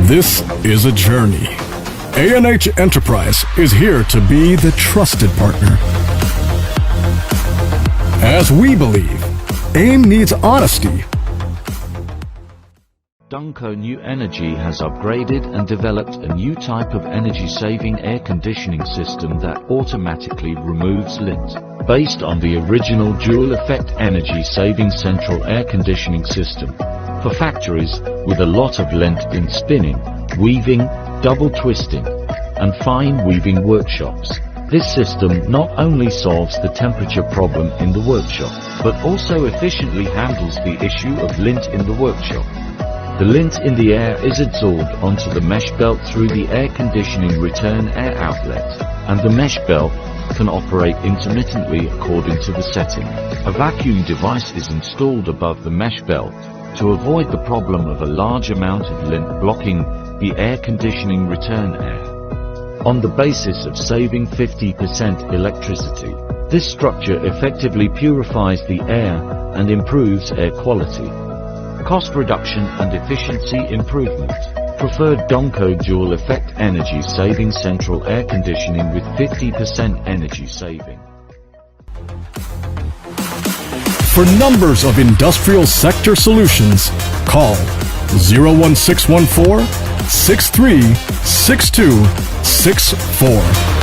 This is a journey. ANH Enterprise is here to be the trusted partner. As we believe, AIM needs honesty. Donco New Energy has upgraded and developed a new type of energy-saving air conditioning system that automatically removes lint. Based on the original dual-effect energy-saving central air conditioning system, for factories with a lot of lint in spinning, weaving, double twisting, and fine weaving workshops. This system not only solves the temperature problem in the workshop, but also efficiently handles the issue of lint in the workshop. The lint in the air is absorbed onto the mesh belt through the air conditioning return air outlet, and the mesh belt can operate intermittently according to the setting. A vacuum device is installed above the mesh belt to avoid the problem of a large amount of lint blocking the air conditioning return air. On the basis of saving 50% electricity, this structure effectively purifies the air and improves air quality. Cost reduction and efficiency improvement. Preferred Donco Dual Effect Energy Saving Central Air Conditioning with 50% energy saving. For numbers of industrial sector solutions, call 01614 636264.